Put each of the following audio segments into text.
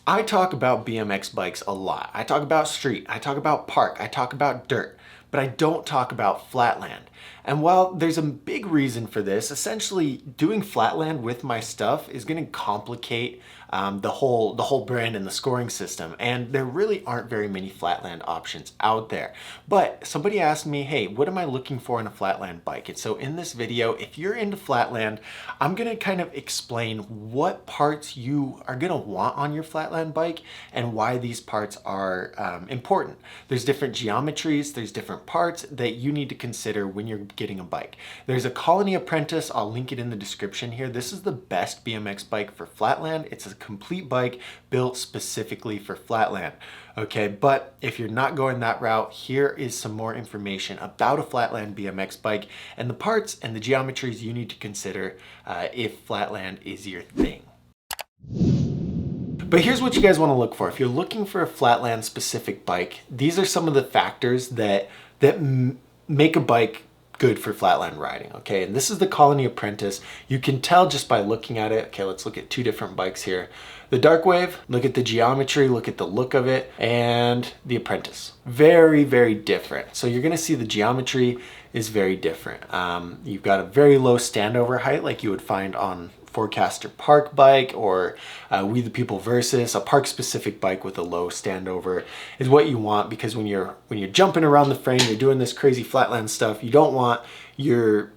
I talk about BMX bikes a lot. I talk about street, I talk about park, I talk about dirt, but I don't talk about flatland. And while there's a big reason for this, essentially doing flatland with my stuff is going to complicate the whole brand and the scoring system. And there really aren't very many flatland options out there. But somebody asked me, hey, what am I looking for in a flatland bike? And so in this video, if you're into flatland, I'm going to kind of explain what parts you are going to want on your flatland bike and why these parts are important. There's different geometries, there's different parts that you need to consider when you're getting a bike. There's a Colony Apprentice, I'll link it in the description here. This is the best BMX bike for flatland. It's a complete bike built specifically for flatland. Okay, but if you're not going that route, here is some more information about a flatland BMX bike and the parts and the geometries you need to consider if flatland is your thing. But here's what you guys want to look for. If you're looking for a flatland specific bike, these are some of the factors that make a bike good for flatland riding, okay? And this is the Colony Apprentice. You can tell just by looking at it. Okay, let's look at two different bikes here. The Dark Wave, look at the geometry, look at the look of it, and the Apprentice. Very, very different. So you're gonna see the geometry is very different. You've got a very low standover height like you would find on Forecaster Park bike or We the People Versus. A park specific bike with a low standover is what you want, because when you're jumping around the frame, you're doing this crazy flatland stuff, you don't want your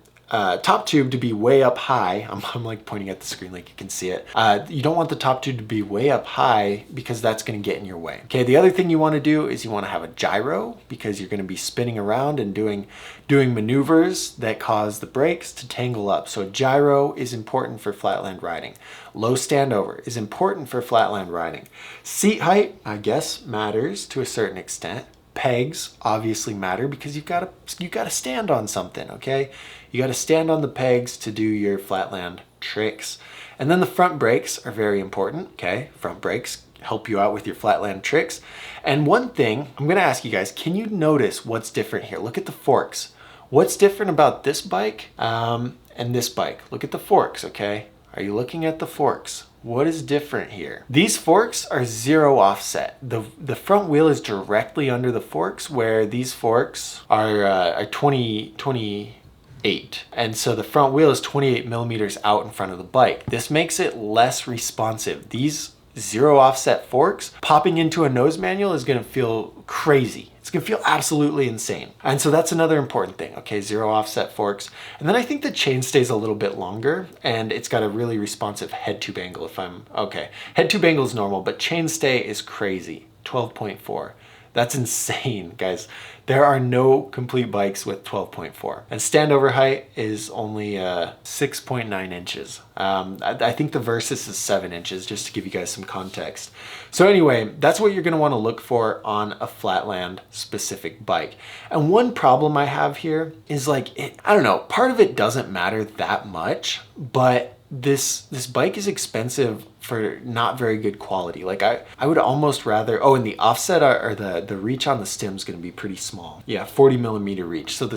top tube to be way up high. I'm like pointing at the screen like you can see it. You don't want the top tube to be way up high because that's going to get in your way. Okay, the other thing you want to do is you want to have a gyro, because you're going to be spinning around and doing maneuvers that cause the brakes to tangle up. So a gyro is important for flatland riding. Low standover is important for flatland riding. Seat height, I guess, matters to a certain extent. Pegs obviously matter because you've got to stand on something, okay? You got to stand on the pegs to do your flatland tricks. And then the front brakes are very important, okay? Front brakes help you out with your flatland tricks. And one thing I'm going to ask you guys, can you notice what's different here? Look at the forks. What's different about this bike and this bike? Look at the forks, okay? Are you looking at the forks? What is different here? These forks are zero offset. The front wheel is directly under the forks, where these forks are 28. And so the front wheel is 28 millimeters out in front of the bike. This makes it less responsive. These zero offset forks popping into a nose manual is gonna feel crazy. It's gonna feel absolutely insane. And so that's another important thing, okay? Zero offset forks. And then I think the chain stays a little bit longer, and it's got a really responsive head tube angle okay. Head tube angle is normal, but chain stay is crazy, 12.4. That's insane, guys. There are no complete bikes with 12.4. And standover height is only 6.9 inches. I think the Versus is 7 inches, just to give you guys some context. So anyway, that's what you're gonna wanna look for on a flatland specific bike. And one problem I have here is I don't know, part of it doesn't matter that much, but this bike is expensive for not very good quality. Like I would almost rather, and the offset or the reach on the stem is going to be pretty small. Yeah, 40 millimeter reach. So the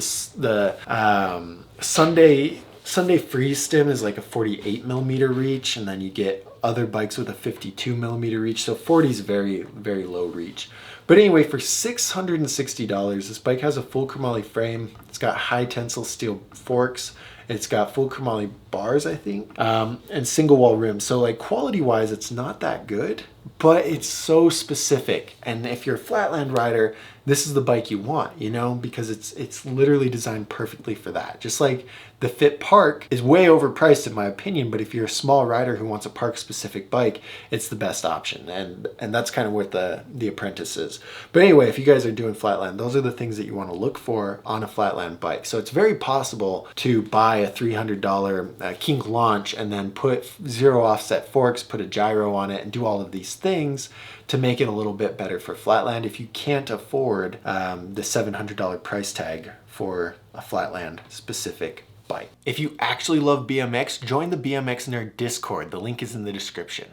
Sunday Freeze stem is like a 48 millimeter reach, and then you get other bikes with a 52 millimeter reach. So 40 is very, very low reach. But anyway, for $660, this bike has a full chromoly frame. It's got high tensile steel forks. It's got full chromoly bars, I think, and single wall rims. So like quality wise, it's not that good, but it's so specific. And if you're a flatland rider, this is the bike you want, you know, because it's literally designed perfectly for that. Just like the Fit Park is way overpriced in my opinion, but if you're a small rider who wants a park specific bike, it's the best option. And that's kind of what the Apprentice is. But anyway, if you guys are doing flatland, those are the things that you want to look for on a flatland bike. So it's very possible to buy a $300 kink launch and then put zero offset forks, put a gyro on it, and do all of these things to make it a little bit better for flatland if you can't afford the $700 price tag for a flatland specific bike. If you actually love BMX, join the BMX Nerd Discord. The link is in the description.